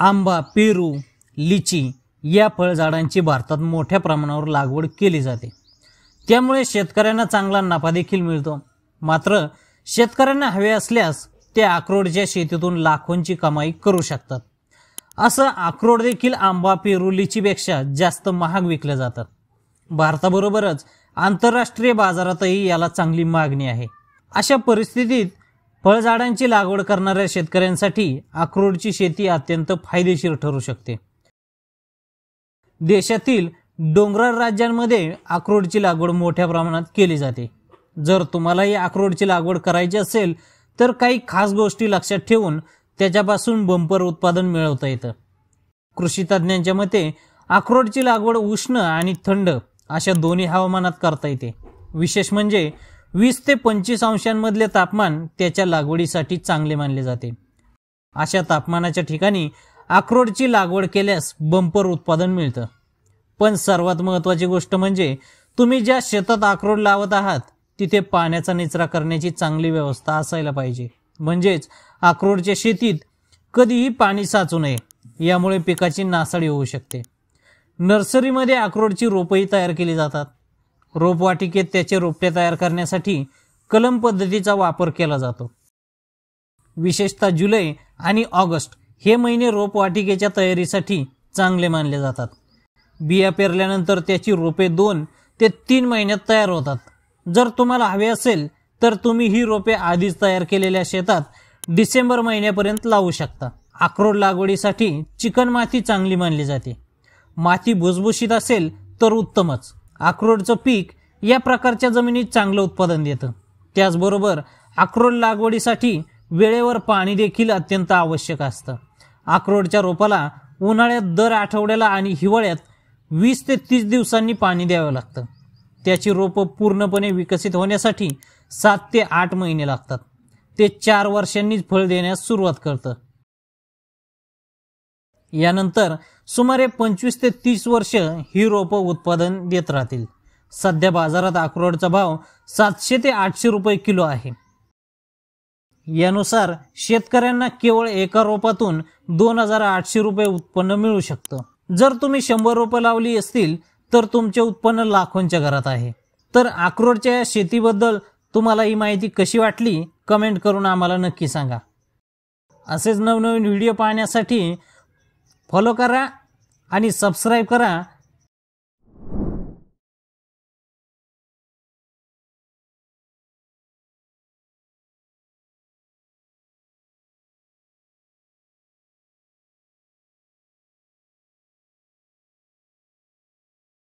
आंबा, पेरू, लिची या फळझाडांची भारतात मोठ्या प्रमाणावर लागवड केली जाते। त्यामुळे शेतकऱ्यांना चांगला नफा देखील मिळतो। मात्र शेतकऱ्यांना हवे असल्यास ते अक्रोडच्या शेतीतून लाखोंची कमाई करू शकतात। असं अक्रोड देखील आंबा, पेरू, लिचीपेक्षा जास्त महाग विकले जातात। भारताबरोबरच आंतरराष्ट्रीय बाजारातही याला चांगली मागणी आहे। अशा परिस्थितीत फळझाडांची लागवड करणाऱ्या शेतकऱ्यांसाठी अक्रोडची शेती अत्यंत फायदेशीर ठरू शकते। देशातील डोंगराळ राज्यांमध्ये अक्रोडची लागवड मोठ्या प्रमाणात केली जाते। जर तुम्हालाही अक्रोडची लागवड करायची असेल तर काही खास गोष्टी लक्षात ठेवून त्याच्यापासून बंपर उत्पादन मिळवता येतं। कृषी तज्ञांच्या मते अक्रोडची लागवड उष्ण आणि थंड अशा दोन्ही हवामानात करता येते। विशेष म्हणजे 20 ते 25 अंशांमधले तापमान त्याच्या लागवडीसाठी चांगले मानले जाते। अशा तापमानाच्या ठिकाणी अक्रोडची लागवड केल्यास बंपर उत्पादन मिळतं। पण सर्वात महत्त्वाची गोष्ट म्हणजे तुम्ही ज्या शेतात अक्रोड लावत आहात तिथे पाण्याचा निचरा करण्याची चांगली व्यवस्था असायला पाहिजे। म्हणजेच अक्रोडच्या शेतीत कधीही पाणी साचू नये, यामुळे पिकाची नासाडी होऊ शकते। नर्सरीमध्ये अक्रोडची रोपही तयार केली जातात। रोपवाटिकेत त्याचे रोपटे तयार करण्यासाठी कलम पद्धतीचा वापर केला जातो। विशेषतः जुलै आणि ऑगस्ट हे महिने रोपवाटिकेच्या तयारीसाठी चांगले मानले जातात। बिया पेरल्यानंतर त्याची रोपे 2 ते 3 महिन्यात तयार होतात। जर तुम्हाला हवे असेल तर तुम्ही ही रोपे आधीच तयार केलेल्या शेतात डिसेंबर महिन्यापर्यंत लावू शकता। अक्रोड लागवडीसाठी चिकण माती चांगली मानली जाते। माती भुसभुशीत असेल तर उत्तमच। अक्रोडचं पीक या प्रकारच्या जमिनीत चांगलं उत्पादन देतं। त्याचबरोबर अक्रोड लागवडीसाठी वेळेवर पाणी देखील अत्यंत आवश्यक असतं। अक्रोडच्या रोपाला उन्हाळ्यात दर आठवड्याला आणि हिवाळ्यात 20 ते 30 दिवसांनी पाणी द्यावं लागतं। त्याची रोपं पूर्णपणे विकसित होण्यासाठी 7 ते 8 महिने लागतात। ते 4 वर्षांनीच फळ देण्यास सुरुवात करतं। यानंतर सुमारे 25 ते 30 वर्ष ही रोपं उत्पादन देत राहतील। सध्या बाजारात अक्रोडचा भाव 700 ते 800 रुपये किलो आहे। यानुसार शेतकऱ्यांना केवळ एका रोपातून 2800 रुपये उत्पन्न मिळू शकतं। जर तुम्ही 100 रोपं लावली असतील तर तुमचे उत्पन्न लाखोंच्या घरात आहे। तर अक्रोडच्या या शेतीबद्दल तुम्हाला ही माहिती कशी वाटली कमेंट करून आम्हाला नक्की सांगा। असेच नवनवीन व्हिडिओ पाहण्यासाठी फॉलो करा आणि सबस्क्राईब करा